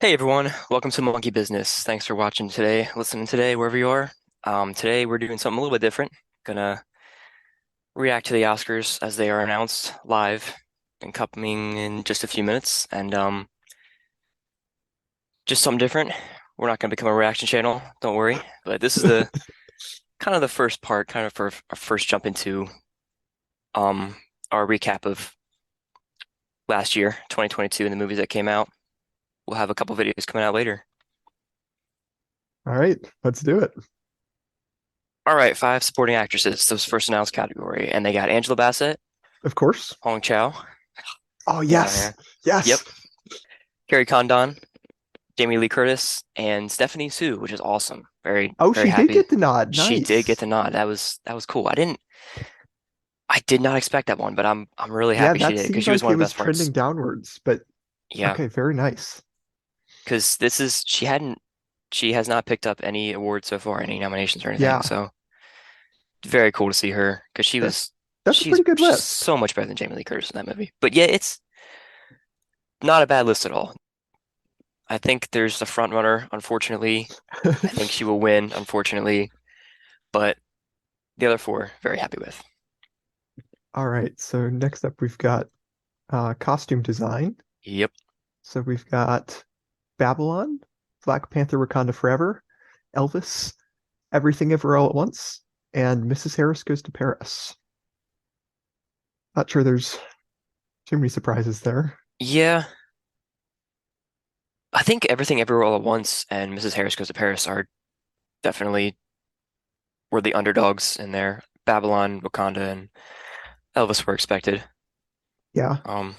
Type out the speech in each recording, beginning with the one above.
Hey everyone, welcome to Monkey Business. Thanks for watching today, listening today, wherever you are. Today we're doing something a little bit different. Gonna react to the Oscars as they are announced live and coming in just a few minutes. And just something different. We're not gonna become a reaction channel, don't worry. But this is the kind of the first part, kind of for our first jump into um our recap of last year, 2022, and the movies that came out. We'll have a couple videos coming out later. All right, let's do it. All right, five supporting actresses. That was first announced category, and they got Angela Bassett, Of course. Hong Chow. Oh, Get out of yes. here. Yep. Yes. Carrie Condon, Jamie Lee Curtis, and Stephanie Sue, which is awesome. Very, Oh, very she did happy. get the nod. She did get Nice. the nod. That was cool. I did not expect that one, but I'm really Yeah, happy she that did because seemed she was like one it of the was best parts. trending downwards, but Yeah, okay, very nice. because she has not picked up any awards so far, any nominations or anything. Yeah, So very cool to see her because that that's a pretty good she's list. so much better than Jamie Lee Curtis in that movie. But yeah, it's not a bad list at all. I think there's a front runner, unfortunately. I think she will win, unfortunately. But the other four, very happy with. All right, so next up we've got costume design. Yep. So we've got Babylon, Black Panther Wakanda Forever, Elvis, Everything Ever All at Once, and Mrs. Harris Goes to Paris. Not sure there's too many surprises there. Yeah. I think Everything Everywhere All at Once and Mrs. Harris Goes to Paris are definitely were the underdogs in there. Babylon, Wakanda, and Elvis were expected. Yeah, Um,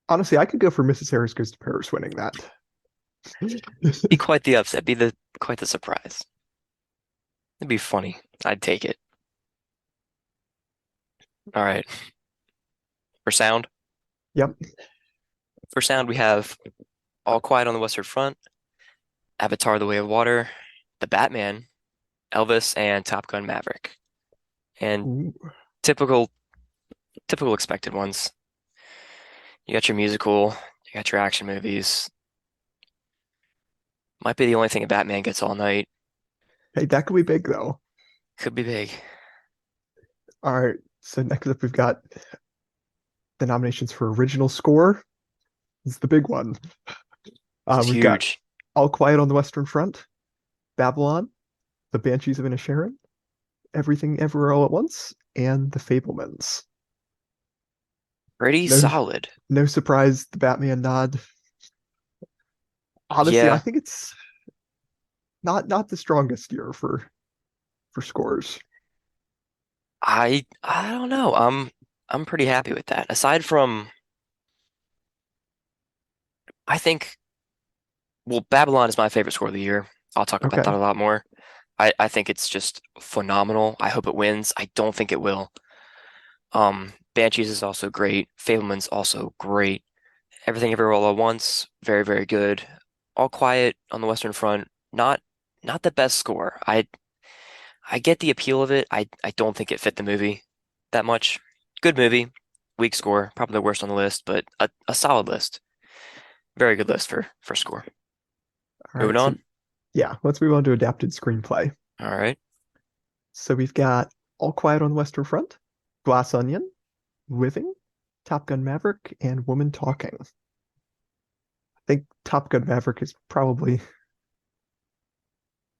honestly, I could go for Mrs. Harris Goes to Paris winning that. be quite the upset, be the quite the surprise. It'd be funny. I'd take it. All right. For sound, Yep. for sound, we have All Quiet on the Western Front, Avatar: The Way of Water, The Batman, Elvis, and Top Gun: Maverick. And Ooh. typical, typical expected ones. You got your musical, you got your action movies. Might be the only thing a Batman gets all night. Hey, that could be big though. Could be big. All right. So next up, we've got the nominations for original score. This is the big one. This is We've got huge. All Quiet on the Western Front, Babylon, The Banshees of Inisherin, Everything Everywhere All at Once, and The Fablemans. Pretty No, solid. no surprise, the Batman nod. Honestly, I Yeah, think it's not the strongest year for scores. I don't know. I'm pretty happy with that. Aside from, I think, well, Babylon is my favorite score of the year. I'll talk about that Okay. a lot more. I think it's just phenomenal. I hope it wins. I don't think it will. Banshees is also great. Fableman's also great. Everything Everywhere All at Once, very, very good. All Quiet on the Western Front, not the best score. I get the appeal of it. I don't think it fit the movie that much. Good movie, weak score, probably the worst on the list, but a solid list. Very good list for score. All Moving right. So on. yeah, let's move on to adapted screenplay. All right. So we've got All Quiet on the Western Front, Glass Onion, Living, Top Gun Maverick, and Woman Talking. I think Top Gun Maverick is probably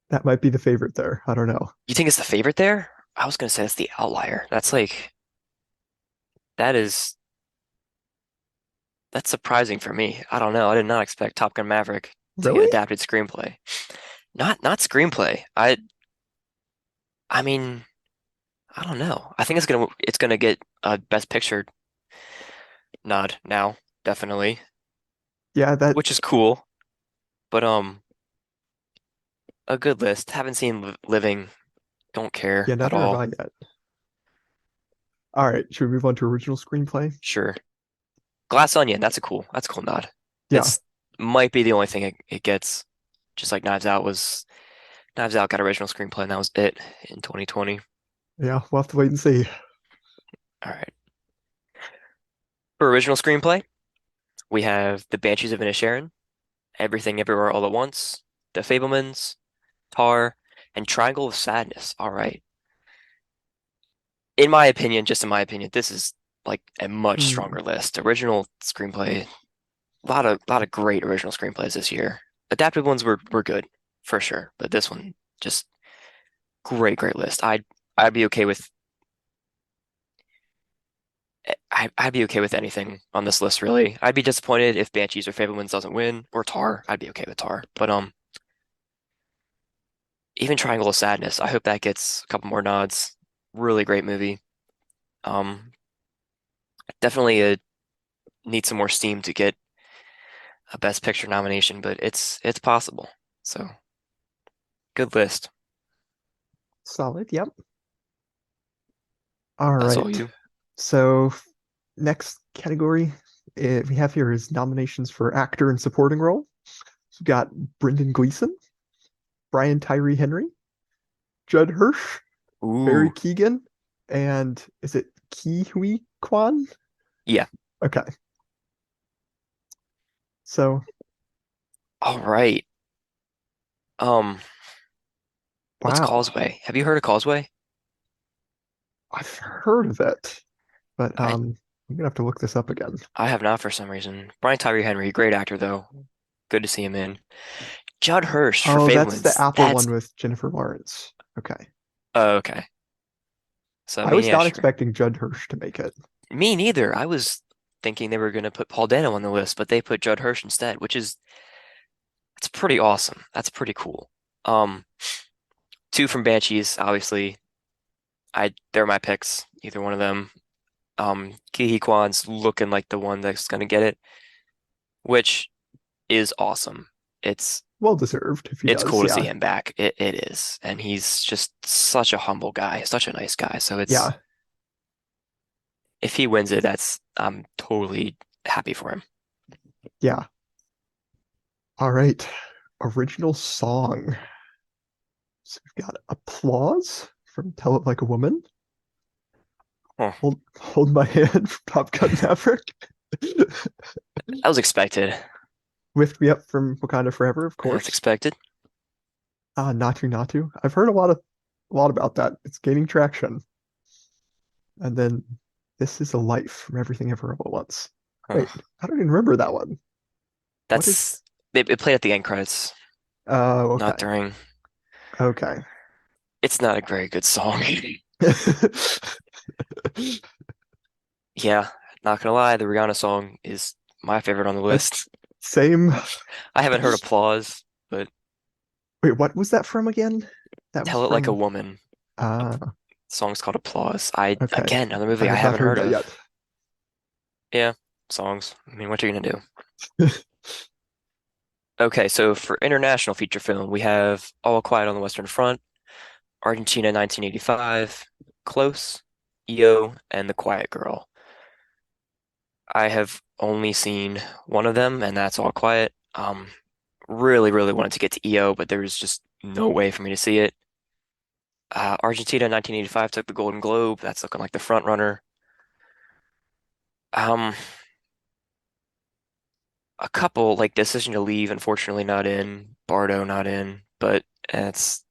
that might be the favorite there. I don't know. You think it's the favorite there? I was gonna say that's the outlier. That is that's surprising for me. I don't know. I did not expect Top Gun Maverick to get Really? adapted screenplay. Not screenplay. I mean, I don't know. I think it's gonna get a Best Picture nod now, definitely, Yeah, that which is cool. But a good list. Haven't seen Living. Don't care yeah, at neither have all. I yet. All right, should we move on to original screenplay? Sure. Glass Onion. That's a cool nod. Yeah. It's might be the only thing it gets. Just like Knives Out got original screenplay, and that was it in 2020. Yeah, we'll have to wait and see. All right. For original screenplay, We have The Banshees of Inisherin, Everything Everywhere All at Once, The Fablemans, Tar, and Triangle of Sadness. All right. In my opinion, just in my opinion, this is like a much Hmm. stronger list. Original screenplay, a lot of great original screenplays this year. Adapted ones were good for sure, but this one just great list. I'd be okay with I'd be okay with anything on this list really. I'd be disappointed if Banshees or Fablemans doesn't win or Tar. I'd be okay with Tar, but even Triangle of Sadness, I hope that gets a couple more nods. Really great movie. Um, definitely needs some more steam to get a Best Picture nomination, but it's possible. So good list. Solid. Yep. All That's all right. you. So next category we have here is nominations for actor and supporting role. So we've got Brendan Gleeson, Brian Tyree Henry, Judd Hirsch, Barry Ooh, Keegan, and is it Ki Hui Kwan? yeah. Okay. So All right. Um, what's wow. Causeway? Have you heard of Causeway? I've heard of it, but I I'm gonna have to look this up again. I have not for some reason. Brian Tyree Henry, great actor though. Good to see him in. Judd Hirsch for Oh, that's the Fablemans. Apple one with Jennifer Lawrence. Okay. Okay. So I I mean, was yeah, not sure. expecting Judd Hirsch to make it. Me neither. I was thinking they were gonna put Paul Dano on the list, but they put Judd Hirsch instead, which is it's pretty awesome. That's pretty cool. Um, two from Banshees, obviously. They're my picks. Either one of them. Ki Kwan's looking like the one that's gonna get it, which is awesome. It's Well deserved if he it's does. cool to see Yeah. him back. It is, and he's just such a humble guy, such a nice guy. So it's Yeah. if he wins it, that's I'm totally happy for him. Yeah. All right. Original song. So we've got Applause from Tell It Like a Woman. Huh. Hold My Hand from Top Gun Maverick. That was expected. Lift Me Up from Wakanda Forever, of That's course. expected. Natu Natu. I've heard a lot about that. It's gaining traction. And then This Is a Life from Everything Ever All at Once. Huh. Wait, I don't even remember that one. What is That's it played at the end credits, not okay. during. Okay. It's not a very good song. Yeah, not gonna lie, the Rihanna song is my favorite on the list. Same. I haven't heard Applause, but Wait, what was that from again? That was Tell It Like a from Woman. The uh song's called Applause. I okay. again another I movie I have not haven't heard heard that of. yet. Yeah, songs. I mean, what are you gonna do? Okay, so for international feature film, we have All Quiet on the Western Front, Argentina 1985, Close, EO, and The Quiet Girl. I have only seen one of them, and that's All Quiet. Really wanted to get to EO, but there was just no way for me to see it. Argentina 1985 took the Golden Globe. That's looking like the front runner. Um, a couple like Decision to Leave, unfortunately not in. Bardo not in, but it's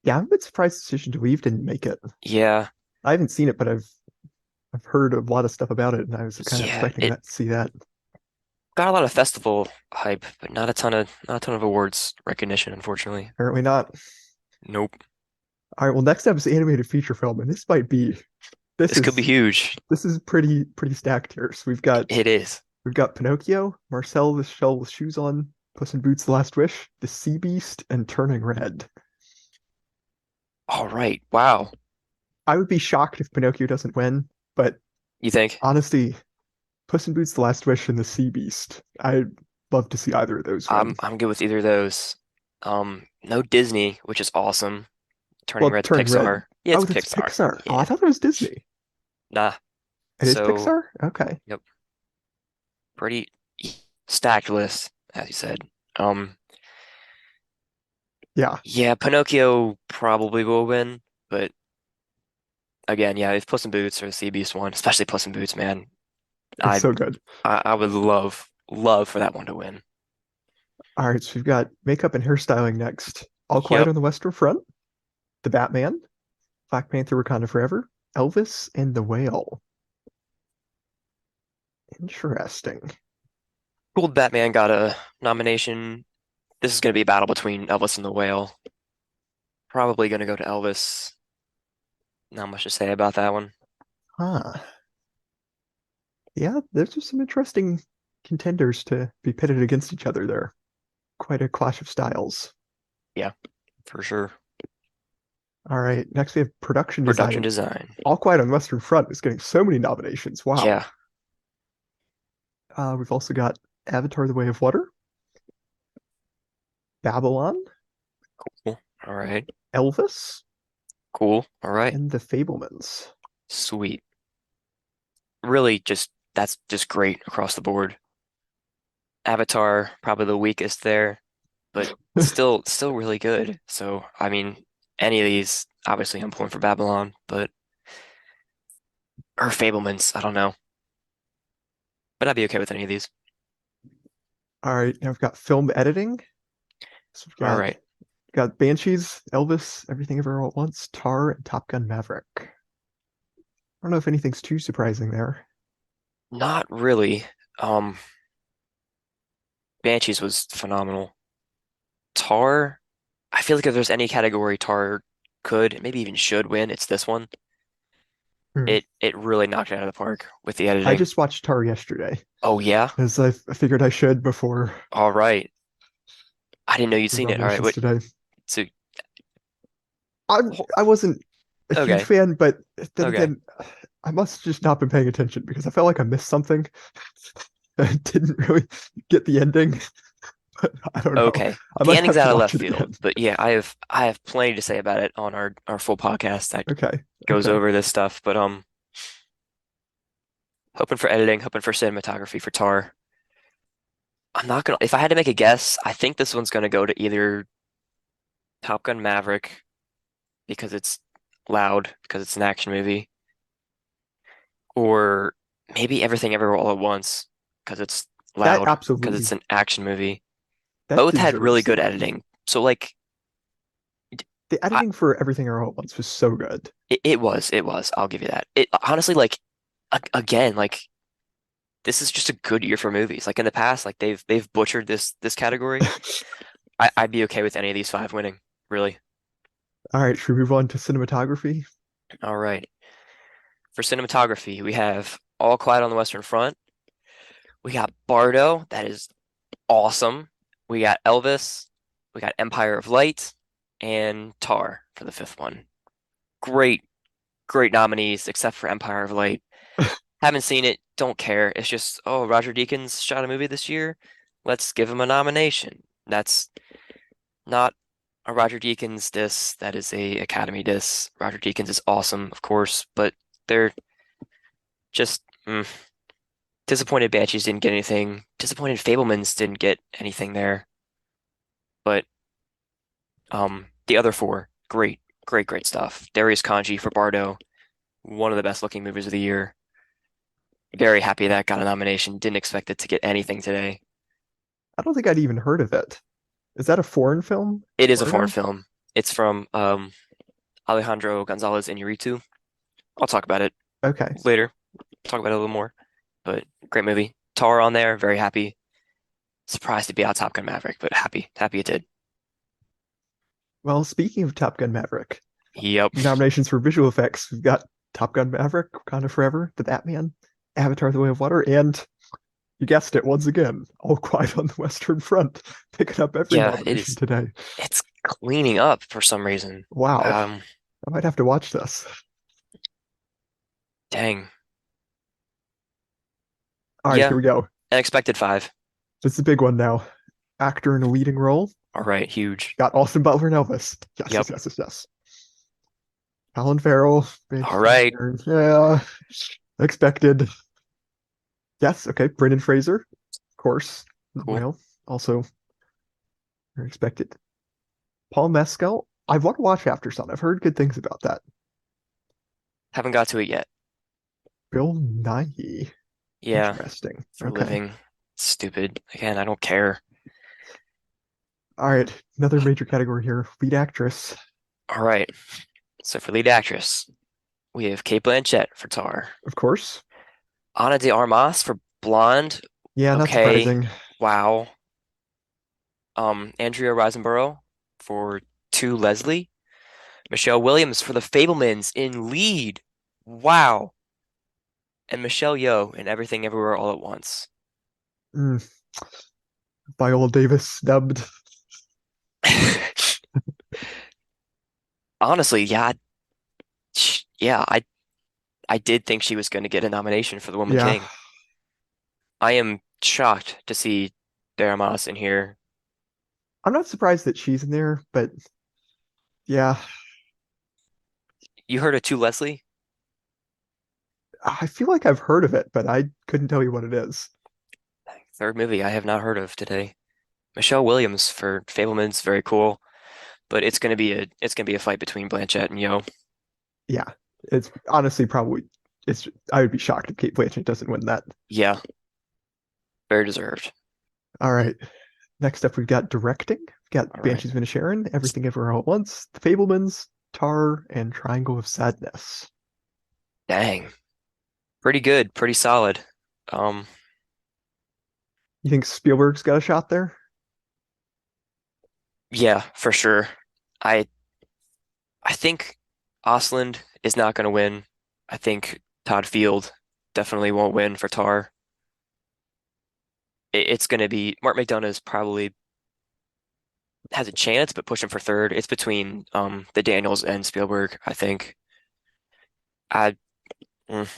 Yeah, I'm a bit surprised Decision to Leave didn't make it. yeah, I haven't seen it, but I've heard a lot of stuff about it, and I was kind of yeah. expecting It that to see that. got a lot of festival hype, but not a ton of awards recognition, unfortunately. Apparently not. Nope. All right, well, next up is animated feature film, and this This could be is huge. this is pretty stacked here. So It is. we've got Pinocchio, Marcel the Shell with Shoes On, Puss in Boots: The Last Wish, The Sea Beast, and Turning Red. All right. Wow. I would be shocked if Pinocchio doesn't win, but You think? honestly, Puss in Boots: The Last Wish and The Sea Beast, I'd love to see either of those I'm win. I'm good with either of those. No Disney, which is awesome. Turning Well, Red's Turning Red. Pixar. Yeah, Oh, it's that's Pixar. Pixar. Oh, I Yeah. thought it was Disney. Nah. It is So, Pixar? Okay. yep, pretty stacked list, as you said. Um, Yeah, yeah, Pinocchio probably will win, but again, yeah, if Puss in Boots or the Sea Beast won, especially Puss in Boots, man, it's I so good. I would love. love for that one to win. All right, so we've got makeup and hairstyling next. All Quiet Yep. on the Western Front, The Batman, Black Panther: Wakanda Forever, Elvis, and The Whale. Interesting. Cool Batman got a nomination. This is going to be a battle between Elvis and the Whale. Probably going to go to Elvis. Not much to say about that one. Huh. Yeah, there's just some interesting contenders to be pitted against each other there. Quite a clash of styles. Yeah, for sure. All right, next we have production design. Production And design. All Quiet on the Western Front is getting so many nominations. Wow. Yeah, We've also got Avatar: The Way of Water, Babylon, cool. All right. Elvis, Cool. All right. and The Fablemans. Sweet. Really just that's just great across the board. Avatar, probably the weakest there, but still really good. So, I mean, any of these, obviously I'm pulling for Babylon, but or Fablemans, I don't know. But I'd be okay with any of these. All right, now we've got film editing. So we've All got right. got Banshees, Elvis, Everything Everywhere All at Once, Tar, and Top Gun Maverick. I don't know if anything's too surprising there. Not really. Um, Banshees was phenomenal. Tar, I feel like if there's any category Tar could, maybe even should win, it's this one. Hmm. It really knocked it out of the park with the I editing. just watched Tar yesterday, Oh yeah? as I figured I should before All right. I didn't know you'd the seen it. All right. nominations Wait. today. So I ho- I wasn't a huge okay. fan, but then Okay. again, I must have just not been paying attention because I felt like I missed something. I didn't really get the ending. I don't know. Okay. I The might ending's have to out of watch left it field, again. but yeah, I have plenty to say about it on our full podcast that Okay. goes Okay. over this stuff. But hoping for editing, hoping for cinematography for Tar. I'm not gonna. If I had to make a guess, I think this one's gonna go to either Top Gun Maverick because it's loud, because it's an action movie, or maybe Everything Everywhere All at Once because it's That loud, because it's absolutely an action movie. that Both had really deserves the good win. editing. So like The I, editing for Everything All at Once was so good. it was. I'll give you that. It honestly like again like this is just a good year for movies. Like in the past, like they've butchered this category. I'd be okay with any of these five winning, really. All right, should we move on to cinematography? All right. For cinematography, we have All Quiet on the Western Front. We got Bardo, that is awesome. We got Elvis. We got Empire of Light and Tar for the fifth one. Great, great nominees, except for Empire of Light. Haven't seen it, don't care. It's just, oh, Roger Deakins shot a movie this year. Let's give him a nomination. That's not a Roger Deakins diss. That is a Academy diss. Roger Deakins is awesome, of course, but they're just disappointed Banshees didn't get anything. Disappointed Fablemans didn't get anything there. But the other four, great, great, great stuff. Darius Kanji for Bardo, one of the best looking movies of the year. Very happy that got a nomination. Didn't expect it to get anything today. I don't think I'd even heard of it. Is that a foreign film? It is a foreign Bardo? film. It's from Alejandro Gonzalez Iñárritu. I'll talk about it Okay. later. Talk about it a little more. But great movie. Tar on there, very happy. Surprised to be out Top Gun Maverick, but happy. Happy it did. Well, speaking of Top Gun Maverick, Yep. nominations for visual effects, we've got Top Gun Maverick, Wakanda Forever, The Batman, Avatar: The Way of Water, and you guessed it once again, All Quiet on the Western Front, picking up every Yeah, it nomination is. today. It's cleaning up for some reason. Wow. Um, I might have to watch this. dang. All right, here Yeah, we go. unexpected five. This is a big one now. Actor in a leading role. All right, huge. Got Austin Butler and Elvis. Yes, Yep. yes, yes, yes, yes. Colin Farrell. All right. Yeah, expected. Yes, okay. Brendan Fraser, of course. Cool. Well, also expected. Paul Mescal. I want to watch After Sun. I've heard good things about that. Haven't got to it yet. Bill Nighy. Yeah, Interesting. for Okay. living. Stupid. Again, I don't care. All right, another major category here. Lead actress, All right. So for lead actress, we have Cate Blanchett for Tar. of course. Ana de Armas for Blonde. Yeah, not Okay. surprising. Wow. Andrea Riseborough for To Leslie. Michelle Williams for The Fablemans in lead. Wow. And Michelle Yeoh in Everything Everywhere All at Once. Mm, Viola Davis snubbed. Honestly, yeah, yeah, I did think she was going to get a nomination for The Woman Yeah, King. I am shocked to see Daramas in here. I'm not surprised that she's in there, but yeah, You heard of To Leslie? I feel like I've heard of it, but I couldn't tell you what it is. Third movie I have not heard of today. Michelle Williams for Fableman's very cool, but it's gonna be a fight between Blanchett and Yeoh. Yeah, it's honestly probably it's. I would be shocked if Kate Blanchett doesn't win that. Yeah, very deserved. All right, next up we've got directing. We've got All right. Banshees of Inisherin, Everything Everywhere All at Once, The Fablemans, Tar, and Triangle of Sadness. Dang. Pretty good, pretty solid. Um, You think Spielberg's got a shot there? yeah, for sure. I I think Osland is not going to win. I think Todd Field definitely won't win for Tar. It's going to be Mark McDonough is probably has a chance, but pushing for third. It's between the Daniels and Spielberg, I think. I mm,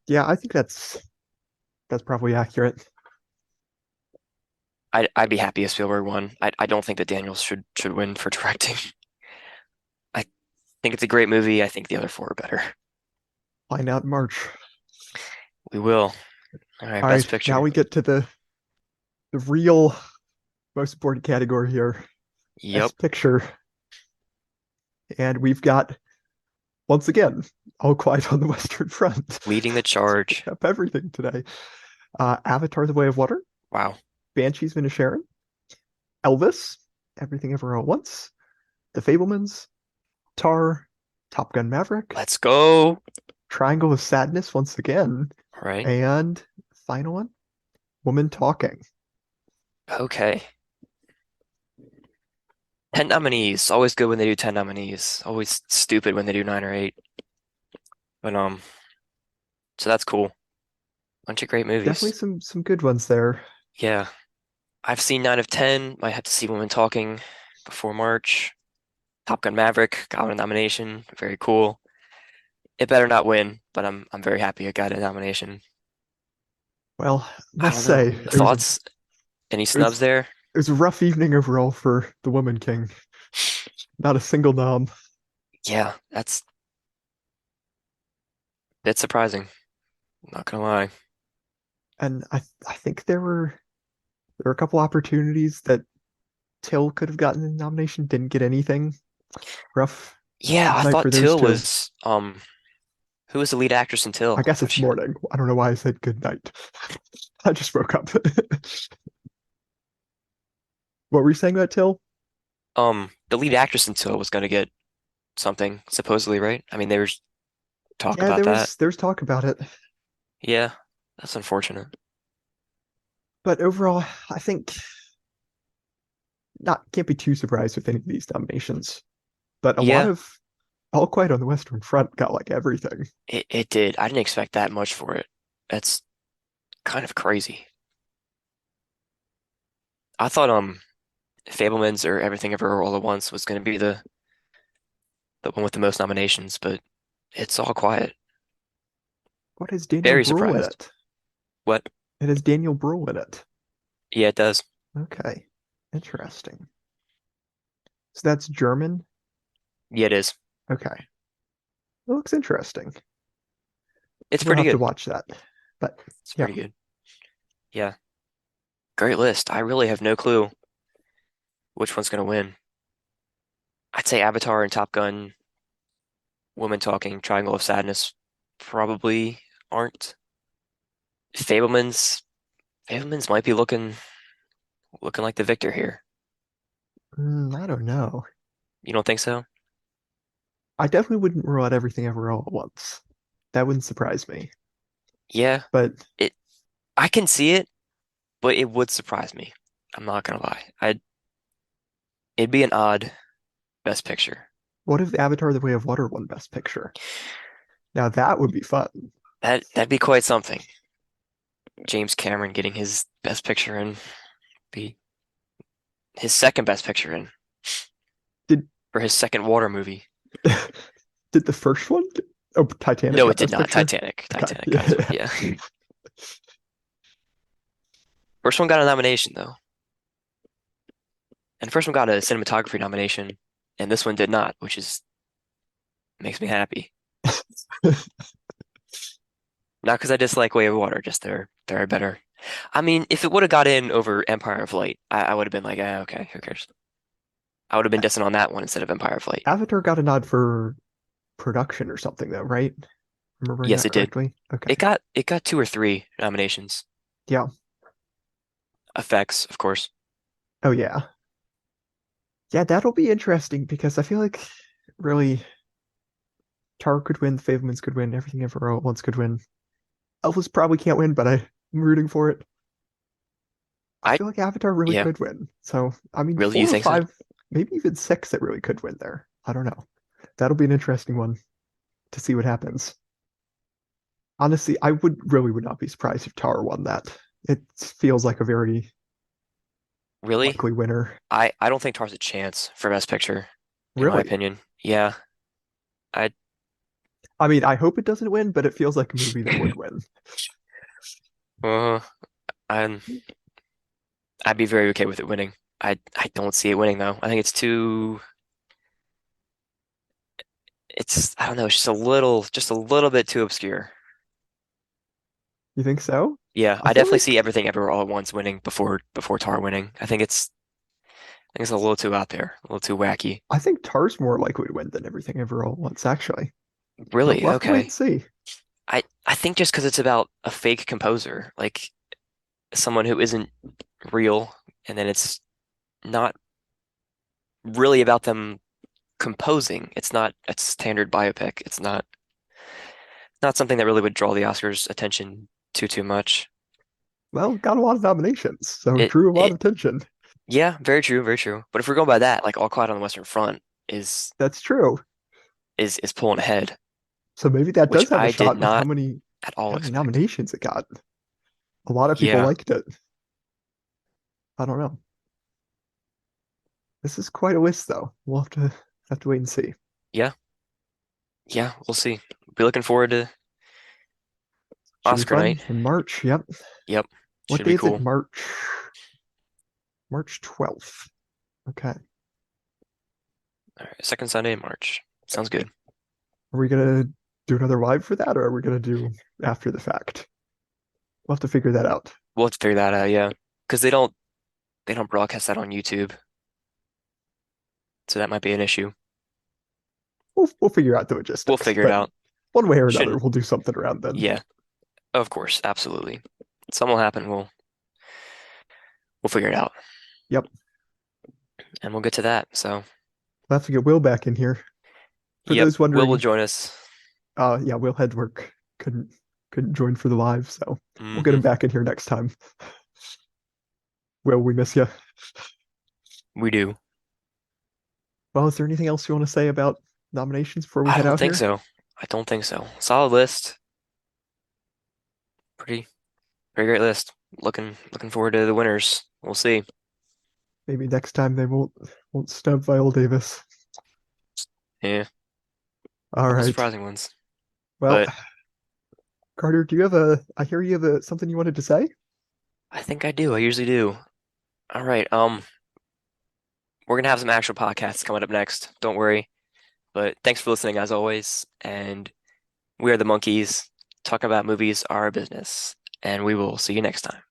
Yeah, I think that's probably accurate. I'd be happy if Spielberg won. I don't think that Daniels should win for directing. I think it's a great movie. I think the other four are better. Find out in March. We will. All right, All Best right, now Picture. we get to the real most important category here, Yep, Best Picture, and we've got once again All Quiet on the Western Front. leading the Pick charge. up everything today. Avatar: The Way of Water, Wow. Banshees of Inisherin, Elvis, Everything Ever All at Once, The Fablemans, Tar, Top Gun Maverick, Let's go. Triangle of Sadness once again, All right. and final one, Woman Talking. Okay. 10 nominees. Always good when they do 10 nominees. Always stupid when they do 9 or 8. But so that's cool. Bunch of great Definitely movies. some good ones there. Yeah. I've seen 9 of 10. Might have to see Women Talking before March. Top Gun Maverick got a nomination. Very cool. It better not win, but I'm very happy it got a nomination. Well, I must don't know. say Thoughts? Any it was snubs there? it was a rough evening overall for the Woman King. Not a single nom. Yeah, that's a bit surprising. Not gonna lie. And I think there were a couple opportunities that Till could have gotten a nomination, didn't get anything. Rough, Yeah, rough I night for thought those Till two. was who was the lead actress in I Till? guess Was it's she morning. I don't know why I said good night. I just woke up. What were you saying about Till? the lead actress in Till was gonna get something, supposedly, right? I mean, there's talk Yeah, about there that. was there's talk about it. Yeah, that's unfortunate. But overall, I think not can't be too surprised with any of these nominations. But a lot Yeah, of All Quiet on the Western Front got like everything. it did. I didn't expect that much for it. That's kind of crazy. I thought Fableman's or Everything Ever All at Once was gonna be the one with the most nominations, but it's all quiet. What has Daniel Very Bruhl in surprised. it? What? It has Daniel Bruhl in it. Yeah, it does. Okay. Interesting. So that's German. Yeah, it is. Okay. It looks interesting. It's We'll pretty have to good. watch that. But It's yeah, pretty good. Yeah, great list. I really have no clue which one's gonna win. I'd say Avatar and Top Gun, Woman Talking, Triangle of Sadness probably aren't. Fableman's. Fablemans might be looking like the victor here. I don't know. You don't think so? I definitely wouldn't rule out everything ever all at once. That wouldn't surprise me. Yeah, But it I can see it, but it would surprise me. I'm not gonna lie. It'd be an odd best picture. what if Avatar: The Way of Water won Best Picture? Now that would be fun. That'd be quite something. James Cameron getting his best picture in be his second best picture in Did for his second water movie. did the first one? Oh, Titanic No, it got did Best not. Picture. Titanic. Okay. Titanic got Yeah. yeah. First one got a nomination though. And the first one got a cinematography nomination, and this one did not, which is makes me happy. Not because I dislike Way of Water, just they're better. I mean, if it would have got in over Empire of Light, I would have been like, okay, who cares? I would have been dissing on that one instead of Empire of Light. Avatar got a nod for production or something though, right? Remembering Yes, that it did. correctly? Okay. It got two or three nominations. Yeah. Effects, of course. Oh yeah. Yeah, that'll be interesting because I feel like really Tar could win, the Fablemans could win, everything ever all at once could win. Elvis probably can't win, but I'm rooting for it. I I feel like Avatar really yeah, could win. So, I mean, really, you four or think so? five, maybe even six that really could win there. I don't know. That'll be an interesting one to see what happens. Honestly, I would not be surprised if Tar won that. It feels like a very Really? likely winner. I don't think Tar's a chance for Best Picture, in my Really. opinion. Yeah, I I mean, I hope it doesn't win, but it feels like a movie that would win. uh, I'm I'd be very okay with it winning. I don't see it winning though. I think it's too. It's I don't know. It's just a little bit too obscure. You think so? Yeah, I I feel definitely like see Everything Everywhere All at Once winning before Tar winning. I think it's a little too out there, a little too wacky. I think Tar's more likely to win than everything ever all at once, actually. But Really? we'll have to wait and Okay. see. I think just because it's about a fake composer, like someone who isn't real, and then it's not really about them composing. It's not a standard biopic. It's not something that really would draw the Oscars' attention too much. Well, got a lot of nominations, so it It drew a lot it of attention. yeah, very true, very true. But if we're going by that, like All Quiet on the Western Front is That's true. is pulling ahead, So maybe that which does have a I did shot with not at all how many expect. nominations it got. A lot of people Yeah, liked it. I don't know. This is quite a list, though. We'll have to wait and see. yeah, yeah. We'll see. Be looking forward to Should be Oscar fun night. in March. Yep. Yep, What should day be is it? cool. March 12th. Okay. All right, second Sunday in March. Sounds good. Are we gonna do another live for that, or are we gonna do after the fact? We'll have to figure that out. We'll have to figure that out. Yeah, because they don't broadcast that on YouTube, so that might be an issue. We'll figure out the We'll logistics, figure it but out. one way or another, Shouldn't. we'll do something around then. Yeah, of course, absolutely. Something will happen. We'll figure it out, Yep. and we'll get to that. So, We'll have to get Will back in here. For yep, those Will wondering, join us. yeah, Will had work, couldn't join for the live, so we'll get him Hmm. back in here next time. Will, we miss you. We do. Well, is there anything else you want to say about nominations before we I head don't out think here? so. I don't think so. Solid list. Pretty, pretty great list. Looking forward to the winners. We'll see. Maybe next time they won't snub Viola Davis. Yeah, All couple right. surprising ones. Well, But Carter, do you have a? I hear you have something you wanted to say. I think I do. I usually do. All right. We're gonna have some actual podcasts coming up next. Don't worry. But thanks for listening as always. And we are the Monkeys. Talking about movies are our business. And we will see you next time.